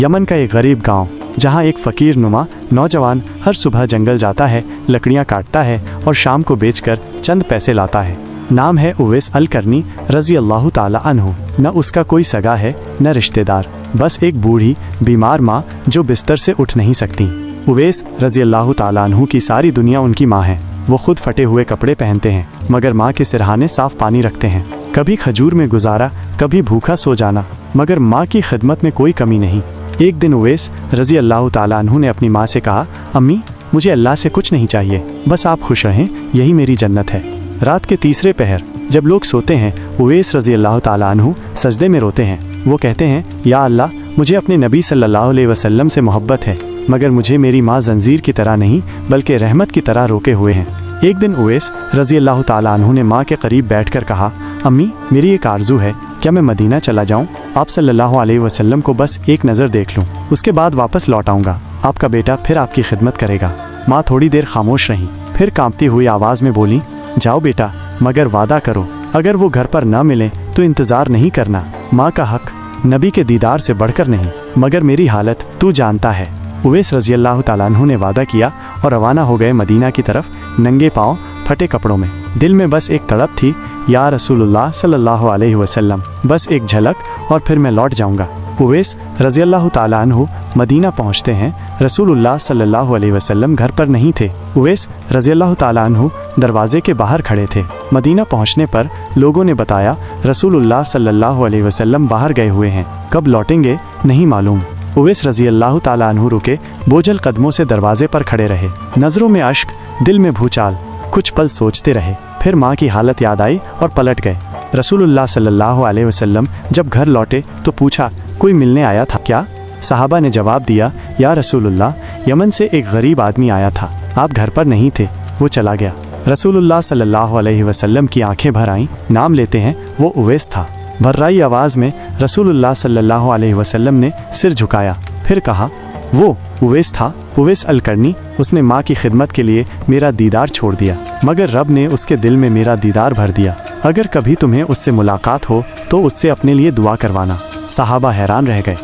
Yemen का एक गरीब गांव, जहां एक फ़कीर नुमा नौजवान हर सुबह जंगल जाता है, लकड़ियां काटता है और शाम को बेचकर चंद पैसे लाता है। नाम है उवैस अल-करनी रज़ी अल्लाह ताला अन्हु। न उसका कोई सगा है न रिश्तेदार, बस एक बूढ़ी बीमार माँ जो बिस्तर से उठ नहीं सकती। उवैस रज़ी अल्लाह ताला अन्हु की सारी दुनिया उनकी माँ है। वो खुद फटे हुए कपड़े पहनते हैं, मगर माँ के सिरहाने साफ पानी रखते हैं। कभी खजूर में गुजारा, कभी भूखा सो जाना, मगर माँ की खिदमत में कोई कमी नहीं। एक दिन उवैस रज़ी अल्लाह ताला अन्हु ने अपनी माँ से कहा, अम्मी, मुझे अल्लाह से कुछ नहीं चाहिए, बस आप खुश रहें, यही मेरी जन्नत है। रात के तीसरे पहर जब लोग सोते हैं, उवैस रज़ी अल्लाह ताला अन्हु सजदे में रोते हैं। वो कहते हैं, या अल्लाह, मुझे अपने नबी सल्लल्लाहु अलैहि वसल्लम से मोहब्बत है, मगर मुझे मेरी माँ जंजीर की तरह नहीं बल्कि रहमत की तरह रोके हुए हैं। एक दिन उवैस रज़ी अल्लाह ताला अन्हु ने माँ के करीब बैठकर कहा, अम्मी, मेरी एक आरजू है, क्या मैं मदीना चला जाऊँ? आप सल्लल्लाहु अलैहि वसल्लम को बस एक नज़र देख लूँ, उसके बाद वापस लौट आऊँगा। आपका बेटा फिर आपकी खिदमत करेगा। माँ थोड़ी देर खामोश रहीं, फिर कांपती हुई आवाज़ में बोली, जाओ बेटा, मगर वादा करो, अगर वो घर पर न मिले तो इंतज़ार नहीं करना। माँ का हक नबी के दीदार से बढ़कर नहीं, मगर मेरी हालत तू जानता है। उवैस रज़ी अल्लाह ताला अन्हु ने वादा किया और रवाना हो गए मदीना की तरफ, नंगे पाँव, फटे कपड़ों में। दिल में बस एक तड़प थी, या रसूलुल्लाह सल्लल्लाहु अलैहि वसल्लम, बस एक झलक और फिर मैं लौट जाऊंगा। उवैस रज़ी अल्लाह ताला अन्हु मदीना पहुंचते हैं। रसूलुल्लाह सल्लल्लाहु अलैहि वसल्लम घर पर नहीं थे। उवैस रज़ी अल्लाह ताला अन्हु दरवाजे के बाहर खड़े थे। मदीना पहुंचने पर लोगों ने बताया, रसूलुल्लाह सल्लल्लाहु अलैहि वसल्लम बाहर गए हुए हैं, कब लौटेंगे नहीं मालूम। उवैस रज़ी अल्लाह ताला अन्हु रुके, बोझल कदमों से दरवाजे पर खड़े रहे, नज़रों में अश्क, दिल में भूचाल। कुछ पल सोचते रहे, फिर माँ की हालत याद आई और पलट गए। रसूलुल्लाह सल्लल्लाहु अलैहि वसल्लम जब घर लौटे तो पूछा, कोई मिलने आया था क्या? सहाबा ने जवाब दिया, या रसूलुल्लाह, यमन से एक गरीब आदमी आया था, आप घर पर नहीं थे, वो चला गया। रसूलुल्लाह सल्लल्लाहु अलैहि वसल्लम की आंखें भर आईं। नाम लेते हैं, वो उवैस था। भर्राई आवाज़ में रसूलुल्लाह सल्लल्लाहु अलैहि वसल्लम ने सिर झुकाया, फिर कहा, वो उवैस था, उवैस अल-करनी। उसने माँ की खिदमत के लिए मेरा दीदार छोड़ दिया, मगर रब ने उसके दिल में मेरा दीदार भर दिया। अगर कभी तुम्हें उससे मुलाकात हो तो उससे अपने लिए दुआ करवाना। सहाबा हैरान रह गए।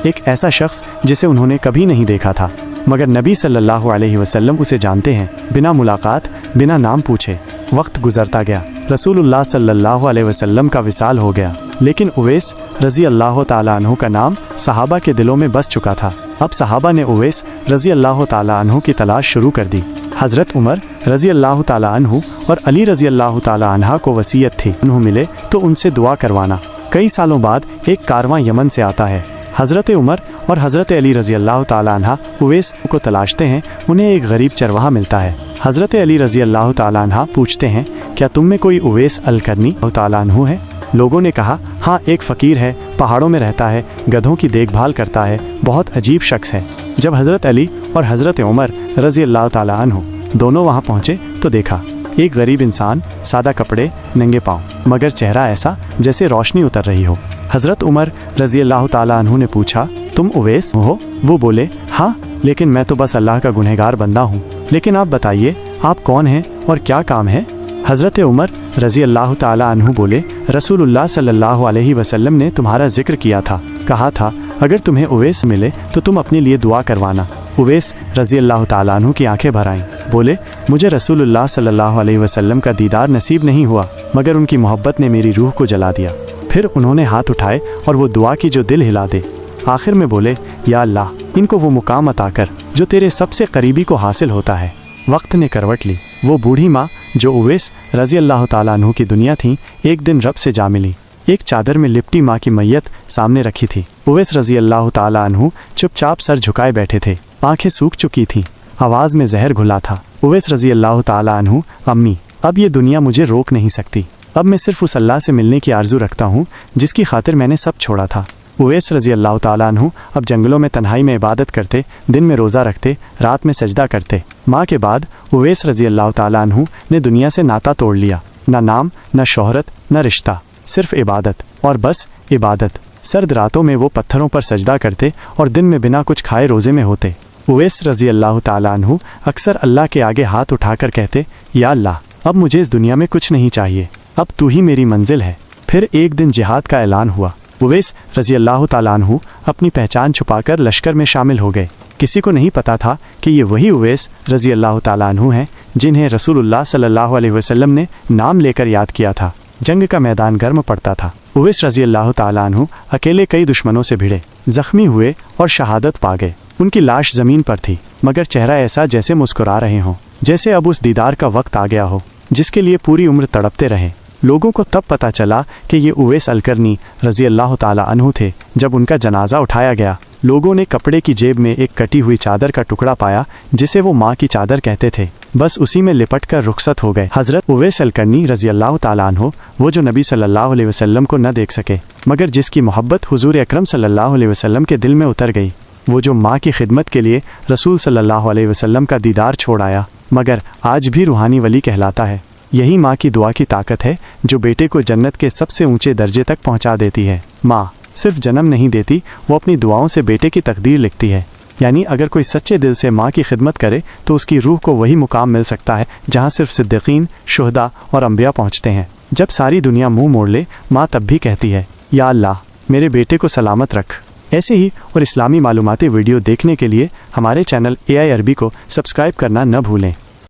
एक ऐसा शख्स जिसे उन्होंने कभी नहीं देखा था, मगर नबी सल्लल्लाहु अलैहि वसल्लम उसे जानते हैं, बिना मुलाकात, बिना नाम पूछे। वक्त गुजरता गया, रसूलुल्लाह सल्लल्लाहु अलैहि वसल्लम का विसाल हो गया, लेकिन उवैस रज़ी अल्लाह ताला अन्हु का नाम सहाबा के दिलों में बस चुका था। अब सहाबा ने उवैस रज़ी अल्लाह ताला अन्हु की तलाश शुरू कर दी। हज़रत उमर रज़ी अल्लाह ताला अन्हु और अली रज़ी अल्लाह ताला अन्हा को वसीयत थी, उन्होंने मिले तो उनसे दुआ करवाना। कई सालों बाद एक कारवां यमन से आता है। हज़रत उमर और हज़रत अली रज़ी अल्लाह ताला अन्हा उवैस को तलाशते हैं। उन्हें एक गरीब चरवाहा मिलता है। हज़रत अली रज़ी अल्लाह ताला अन्हा पूछते हैं, क्या तुम में कोई उवैस अल-करनी ताला अन्हु है? लोगों ने कहा, हाँ, एक फ़कीर है, पहाड़ों में रहता है, गधों की देखभाल करता है, बहुत अजीब शख्स है। जब हज़रत अली और हज़रत उमर रज़ी अल्लाह ताला अन्हु दोनों वहाँ पहुँचे तो देखा एक गरीब इंसान, सादा कपड़े, नंगे पाँव, मगर चेहरा ऐसा जैसे रोशनी उतर रही हो। हज़रत उमर रज़ी अल्लाह ताला अन्हु ने पूछा, तुम उवैस हो? वो बोले, हाँ, लेकिन मैं तो बस अल्लाह का गुनहगार बंदा हूँ। लेकिन आप बताइए, आप कौन हैं और क्या काम है? हज़रत उमर रज़ी अल्लाह ताला अन्हु बोले, रसूलुल्लाह सल्लल्लाहु अलैहि वसल्लम ने तुम्हारा जिक्र किया था, कहा था, अगर तुम्हें उवैस मिले तो तुम अपने लिए दुआ करवाना। उवैस रज़ी अल्लाह ताला अन्हु की आंखें भर आईं, बोले, मुझे रसूलुल्लाह सल्लल्लाहु अलैहि वसल्लम का दीदार नसीब नहीं हुआ, मगर उनकी मोहब्बत ने मेरी रूह को जला दिया। फिर उन्होंने हाथ उठाए और वो दुआ की जो दिल हिला दे। आखिर में बोले, या अल्लाह, इनको वो मुकाम अता कर जो तेरे सबसे करीबी को हासिल होता है। वक्त ने करवट ली। वो बूढ़ी माँ जो उवैस रज़ी अल्लाह ताला अन्हु की दुनिया थी, एक दिन रब से जा मिली। एक चादर में लिपटी माँ की मैयत सामने रखी थी। उवैस रज़ी अल्लाह ताला अन्हु चुपचाप सर झुकाए बैठे थे, आंखें सूख चुकी थीं, आवाज़ में जहर घुला था। उवैस रज़ी अल्लाह ताला अन्हु, अम्मी, अब ये दुनिया मुझे रोक नहीं सकती। अब मैं सिर्फ उस अल्लाह से मिलने की आरजू रखता हूँ जिसकी खातिर मैंने सब छोड़ा था। उवैस रज़ी अल्लाह ताला अन्हु अब जंगलों में तन्हाई में इबादत करते, दिन में रोज़ा रखते, रात में सजदा करते। माँ के बाद उवैस रज़ी अल्लाह ताला अन्हु ने दुनिया से नाता तोड़ लिया। न नाम, न शोहरत, न रिश्ता, सिर्फ इबादत और बस इबादत। सर्द रातों में वो पत्थरों पर सजदा करते और दिन में बिना कुछ खाए रोज़े में होते। उवैस रज़ी अल्लाह ताला अन्हु अक्सर अल्लाह के आगे हाथ उठाकर कहते, या अल्लाह, अब मुझे इस दुनिया में कुछ नहीं चाहिए, अब तू ही मेरी मंजिल है। फिर एक दिन जिहाद का ऐलान हुआ। उवैस रज़ी अल्लाह ताला अन्हु अपनी पहचान छुपाकर लश्कर में शामिल हो गए। किसी को नहीं पता था कि ये वही उवैस रज़ी अल्लाह ताला अन्हु हैं जिन्हें रसूलुल्लाह सल्लल्लाहु अलैहि वसल्लम ने नाम लेकर याद किया था। जंग का मैदान गर्म पड़ता था। उवैस रज़ी अल्लाह ताला अन्हु अकेले कई दुश्मनों से भिड़े, जख्मी हुए और शहादत पा गए। उनकी लाश ज़मीन पर थी, मगर चेहरा ऐसा जैसे मुस्कुरा रहे हों, जैसे अब उस दीदार का वक्त आ गया हो जिसके लिए पूरी उम्र तड़पते रहे। लोगों को तब पता चला कि ये उवैस अलकरनी रज़ी अल्लाह ताला अन्हु थे। जब उनका जनाजा उठाया गया, लोगों ने कपड़े की जेब में एक कटी हुई चादर का टुकड़ा पाया जिसे वो माँ की चादर कहते थे। बस उसी में लिपट कर रुखसत हो गए। हज़रत उवैस अलकरनी रज़ी अल्लाह ताला अन्हु, वो जो नबी सल्लल्लाहु अलैहि वसल्लम को न देख सके, मगर जिसकी मोहब्बत हुज़ूर अकरम सल्लल्लाहु अलैहि वसल्लम के दिल में उतर गई, वो जो माँ की खिदमत के लिए रसूल सल्लल्लाहु अलैहि वसल्लम का दीदार छोड़ आया, मगर आज भी रूहानी वली कहलाता है। यही माँ की दुआ की ताकत है जो बेटे को जन्नत के सबसे ऊंचे दर्जे तक पहुँचा देती है। माँ सिर्फ जन्म नहीं देती, वो अपनी दुआओं से बेटे की तकदीर लिखती है। यानी अगर कोई सच्चे दिल से माँ की खिदमत करे तो उसकी रूह को वही मुकाम मिल सकता है जहाँ सिर्फ सिद्दीकीन, शुहदा और अंबिया पहुँचते हैं। जब सारी दुनिया मुँह मोड़ ले, माँ तब भी कहती है, या अल्लाह मेरे बेटे को सलामत रख। ऐसे ही और इस्लामी मालूमाती वीडियो देखने के लिए हमारे चैनल AI अरबी को सब्सक्राइब करना न भूलें।